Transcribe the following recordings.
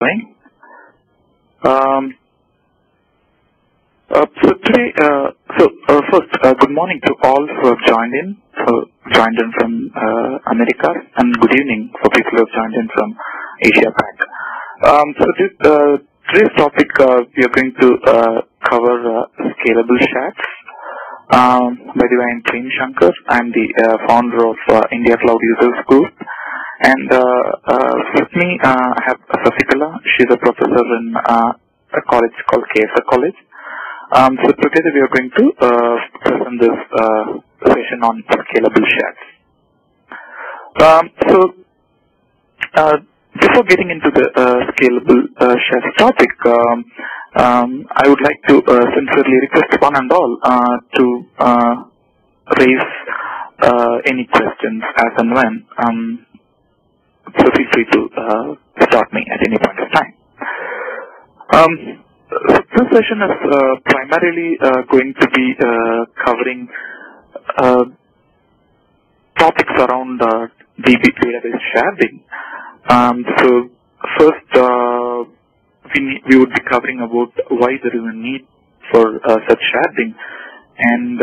Doing. Um, First, good morning to all who have joined in from America, and good evening for people who have joined in from Asia Pac. Today's topic, we are going to cover scalable chats. By the way, I'm Prem Shankar. I'm the founder of India Cloud Users Group. And with me, I have Sasikala. She's a professor in a college called KSR College. So together we are going to present this session on scalable chats. Before getting into the scalable chats topic, I would like to sincerely request one and all to raise any questions as and when. So feel free to stop me at any point of time. This session is primarily going to be covering topics around database sharing. So first, we would be covering about why there is a need for such sharing, and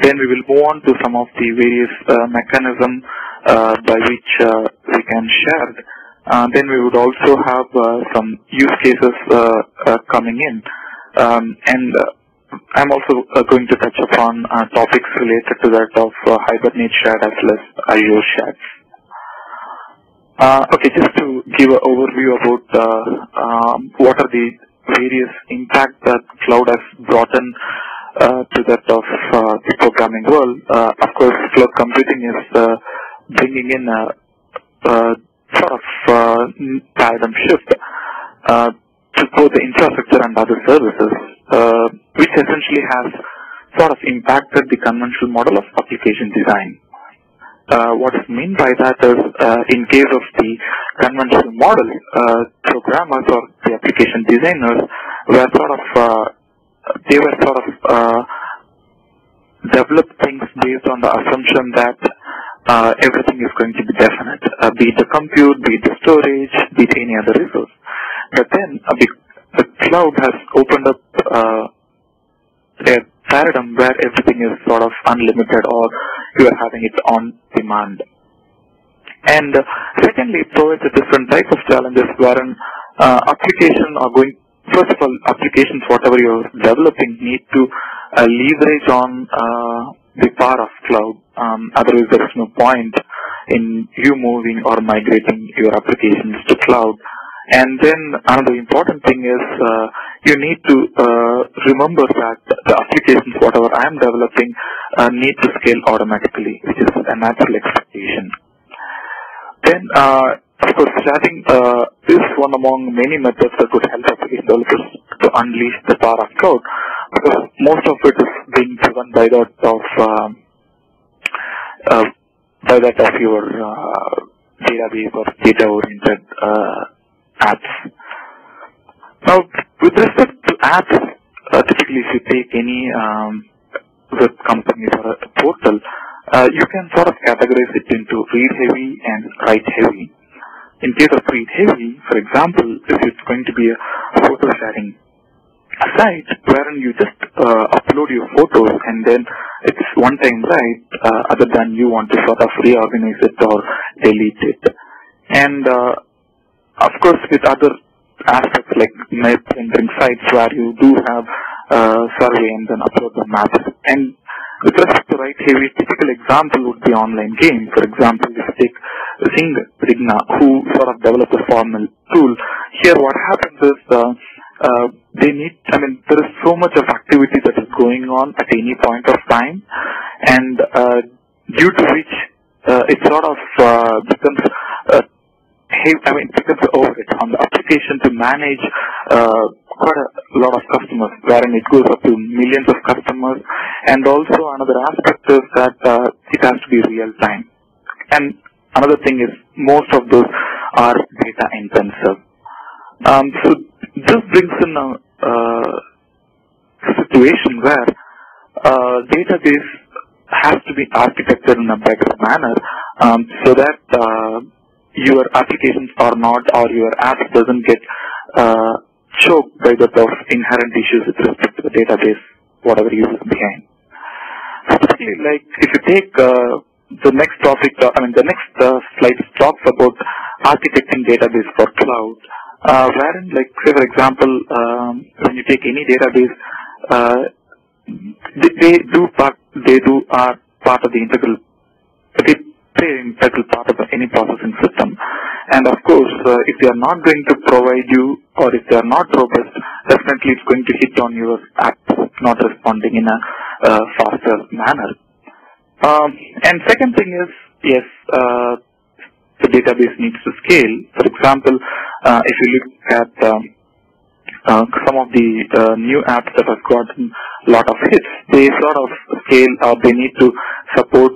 then we will move on to some of the various mechanisms by which we can share. Then we would also have some use cases coming in, and I'm also going to touch upon topics related to that of Hibernate Chat as well as Azure Chats. Okay, just to give an overview about what are the various impacts that cloud has brought in to that of the programming world. Of course, cloud computing is bringing in a sort of paradigm shift to both the infrastructure and other services, which essentially has sort of impacted the conventional model of application design. What is meant by that is, in case of the conventional model, programmers or the application designers were developed things based on the assumption that everything is going to be definite, be it the compute, be it the storage, be it any other resource. But then the cloud has opened up a paradigm where everything is sort of unlimited, or you are having it on demand. And secondly, it provides a different type of challenges wherein applications are going, first of all, applications, whatever you're developing, need to leverage on the power of cloud. Otherwise, there is no point in you moving or migrating your applications to cloud. And then another important thing is you need to remember that the applications, whatever I am developing, need to scale automatically, which is a natural expectation. Then, of course, chatting is one among many methods that would help application developers to unleash the power of cloud, because most of it is being driven by that of your database or data-oriented apps. Now, with respect to apps, typically if you take any web companies or a portal, you can sort of categorize it into read-heavy and write-heavy. In case of read-heavy, for example, if it's going to be a photo sharing site wherein you just upload your photos and then it's one-time write, other than you want to sort of reorganize it or delete it. And of course, with other aspects like map rendering sites where you do have survey and then upload the maps. And with respect to write-heavy, typical example would be online game. For example, if you take Signa, who sort of developed a formal tool. Here, what happens is there is so much of activity that is going on at any point of time, and due to which it sort of becomes overhead on the application to manage quite a lot of customers, wherein it goes up to millions of customers. And also another aspect is that it has to be real time. And another thing is most of those are data intensive. So this brings in a situation where database has to be architected in a better manner so that your applications are not, or your apps doesn't get choked by the inherent issues with respect to the database, whatever you use behind. Specifically, like if you take the next topic, the next slide talks about architecting database for cloud, wherein, like, say for example, when you take any database, they are part of the integral. They play an integral part of any processing system, and of course, if they are not going to provide you, or if they are not robust, definitely it's going to hit on your app not responding in a faster manner. And second thing is, yes, the database needs to scale. For example, if you look at some of the new apps that have gotten a lot of hits, they sort of scale, or they need to support